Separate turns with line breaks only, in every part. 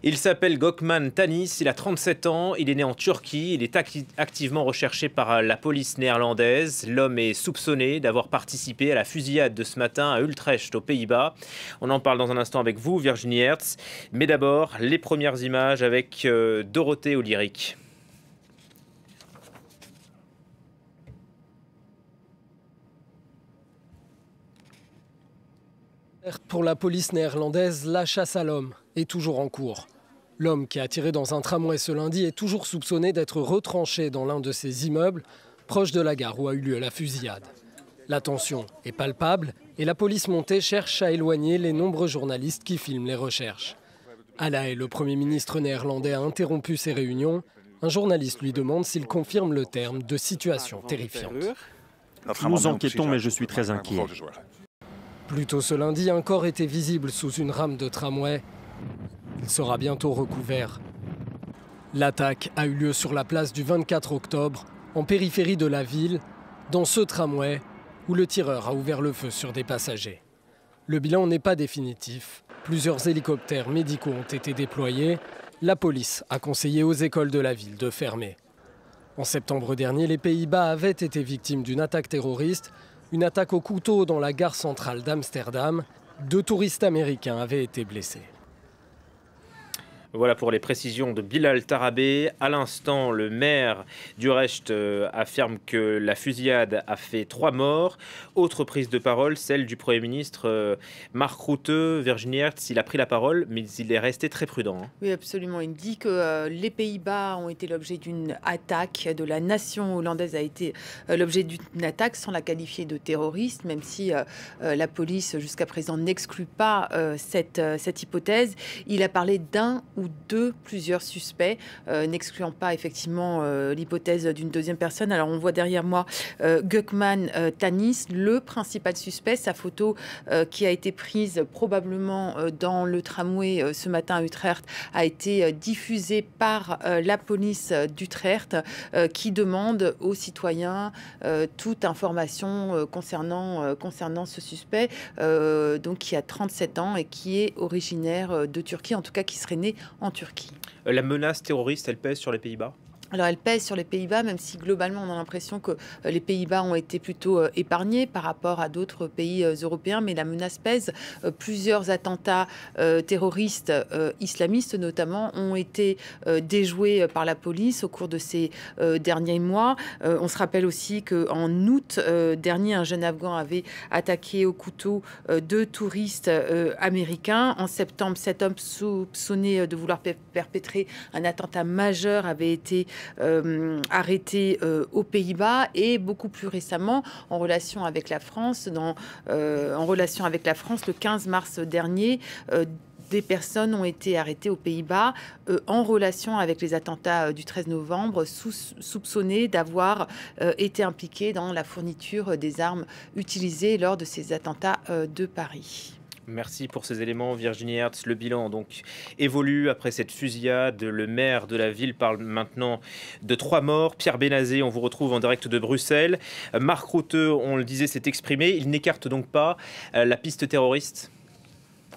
Il s'appelle Gökmen Tanis, il a 37 ans, il est né en Turquie, il est activement recherché par la police néerlandaise. L'homme est soupçonné d'avoir participé à la fusillade de ce matin à Utrecht aux Pays-Bas. On en parle dans un instant avec vous, Virginie Hertz. Mais d'abord, les premières images avec Dorothée Olyric.
Pour la police néerlandaise, la chasse à l'homme est toujours en cours. L'homme qui a tiré dans un tramway ce lundi est toujours soupçonné d'être retranché dans l'un de ces immeubles, proche de la gare où a eu lieu la fusillade. La tension est palpable et la police montée cherche à éloigner les nombreux journalistes qui filment les recherches. À La Haye, le Premier ministre néerlandais a interrompu ses réunions. Un journaliste lui demande s'il confirme le terme de situation terrifiante.
Nous enquêtons, mais je suis très inquiet.
Plus tôt ce lundi, un corps était visible sous une rame de tramway. Il sera bientôt recouvert. L'attaque a eu lieu sur la place du 24 octobre, en périphérie de la ville, dans ce tramway où le tireur a ouvert le feu sur des passagers. Le bilan n'est pas définitif. Plusieurs hélicoptères médicaux ont été déployés. La police a conseillé aux écoles de la ville de fermer. En septembre dernier, les Pays-Bas avaient été victimes d'une attaque terroriste. Une attaque au couteau dans la gare centrale d'Amsterdam. 2 touristes américains avaient été blessés.
Voilà pour les précisions de Bilal Tarabé. À l'instant, le maire d'Utrecht affirme que la fusillade a fait 3 morts. Autre prise de parole, celle du Premier ministre Mark Rutte. Virginie Hertz, il a pris la parole, mais il est resté très prudent.
Oui, absolument. Il dit que les Pays-Bas ont été l'objet d'une attaque, de la nation hollandaise a été l'objet d'une attaque sans la qualifier de terroriste, même si la police jusqu'à présent n'exclut pas cette hypothèse. Il a parlé d'un ou plusieurs suspects, n'excluant pas effectivement l'hypothèse d'une deuxième personne. Alors on voit derrière moi Gökmen Tanis, le principal suspect. Sa photo qui a été prise probablement dans le tramway ce matin à Utrecht a été diffusée par la police d'Utrecht qui demande aux citoyens toute information concernant ce suspect, donc qui a 37 ans et qui est originaire de Turquie, en tout cas qui serait né en Turquie.
La menace terroriste, elle pèse sur les Pays-Bas ?
Alors elle pèse sur les Pays-Bas, même si globalement on a l'impression que les Pays-Bas ont été plutôt épargnés par rapport à d'autres pays européens, mais la menace pèse. Plusieurs attentats terroristes islamistes notamment ont été déjoués par la police au cours de ces derniers mois. On se rappelle aussi qu'en août dernier, un jeune Afghan avait attaqué au couteau 2 touristes américains. En septembre, cet homme soupçonné de vouloir perpétrer un attentat majeur avait été arrêté aux Pays-Bas et beaucoup plus récemment en relation avec la France. Le 15 mars dernier, des personnes ont été arrêtées aux Pays-Bas en relation avec les attentats du 13 novembre, soupçonnées d'avoir été impliquées dans la fourniture des armes utilisées lors de ces attentats de Paris.
Merci pour ces éléments, Virginie Hertz. Le bilan donc évolue après cette fusillade. Le maire de la ville parle maintenant de 3 morts. Pierre Benazé, on vous retrouve en direct de Bruxelles. Mark Rutte, on le disait, s'est exprimé. Il n'écarte donc pas la piste terroriste.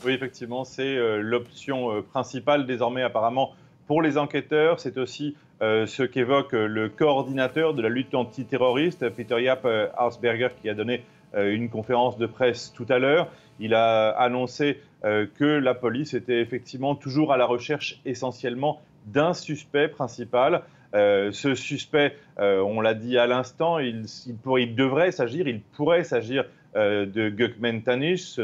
Oui, effectivement, c'est l'option principale désormais apparemment pour les enquêteurs. C'est aussi ce qu'évoque le coordinateur de la lutte antiterroriste, Peter Jaap Arsberger, qui a donné une conférence de presse tout à l'heure. Il a annoncé que la police était effectivement toujours à la recherche essentiellement d'un suspect principal. Ce suspect, on l'a dit à l'instant, il pourrait s'agir de Gökmen Tanis,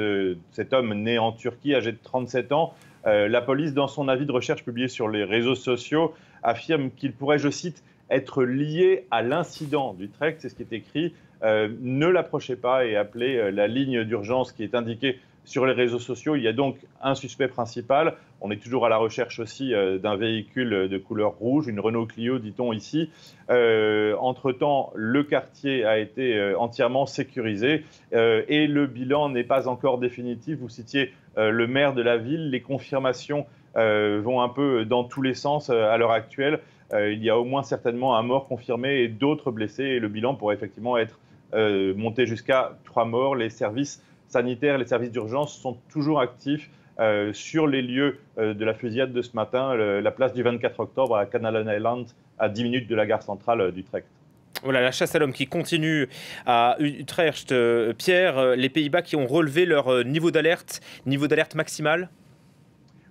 cet homme né en Turquie, âgé de 37 ans. La police, dans son avis de recherche publié sur les réseaux sociaux, affirme qu'il pourrait, je cite, être lié à l'incident d'Utrecht. C'est ce qui est écrit. Ne l'approchez pas et appelez la ligne d'urgence qui est indiquée sur les réseaux sociaux. Il y a donc un suspect principal. On est toujours à la recherche aussi d'un véhicule de couleur rouge, une Renault Clio, dit-on ici. Entre-temps, le quartier a été entièrement sécurisé et le bilan n'est pas encore définitif. Vous citiez le maire de la ville. Les confirmations vont un peu dans tous les sens à l'heure actuelle. Il y a au moins certainement un mort confirmé et d'autres blessés. Et le bilan pourrait effectivement être monté jusqu'à 3 morts. Les services sanitaires, les services d'urgence sont toujours actifs sur les lieux de la fusillade de ce matin, la place du 24 octobre à Kanaleneiland, à 10 minutes de la gare centrale d'Utrecht.
Voilà, la chasse à l'homme qui continue à Utrecht. Pierre, les Pays-Bas qui ont relevé leur niveau d'alerte maximal?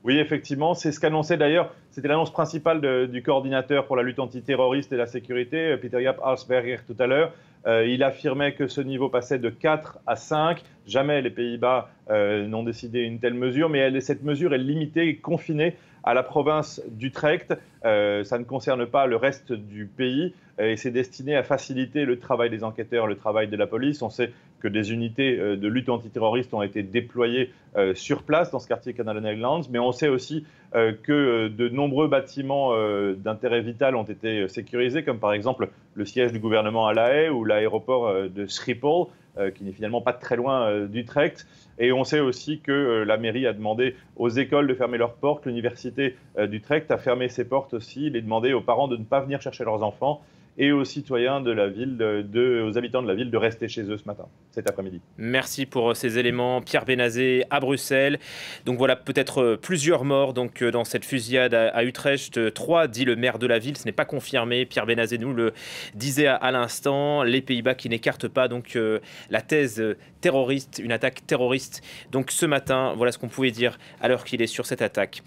Oui, effectivement, c'est ce qu'annonçait d'ailleurs, c'était l'annonce principale du coordinateur pour la lutte antiterroriste et la sécurité, Peter Jaap Alsberger, tout à l'heure. Il affirmait que ce niveau passait de 4 à 5. Jamais les Pays-Bas n'ont décidé une telle mesure, mais cette mesure est limitée et confinée à la province d'Utrecht. Ça ne concerne pas le reste du pays et c'est destiné à faciliter le travail des enquêteurs, le travail de la police. On sait que des unités de lutte antiterroriste ont été déployées sur place dans ce quartier Kanaleneiland, mais on sait aussi que de nombreux bâtiments d'intérêt vital ont été sécurisés, comme par exemple le siège du gouvernement à La Haye ou l'aéroport de Schiphol, qui n'est finalement pas très loin d'Utrecht. Et on sait aussi que la mairie a demandé aux écoles de fermer leurs portes. L'université d'Utrecht a fermé ses portes aussi. Il est demandé aux parents de ne pas venir chercher leurs enfants et aux citoyens de la ville, aux habitants de la ville de rester chez eux ce matin, cet après-midi.
Merci pour ces éléments. Pierre Benazet à Bruxelles. Donc voilà, peut-être plusieurs morts donc, dans cette fusillade à Utrecht. 3, dit le maire de la ville. Ce n'est pas confirmé. Pierre Benazet nous le disait à l'instant. Les Pays-Bas qui n'écartent pas donc, la thèse terroriste, une attaque terroriste. Donc ce matin, voilà ce qu'on pouvait dire à l'heure qu'il est sur cette attaque.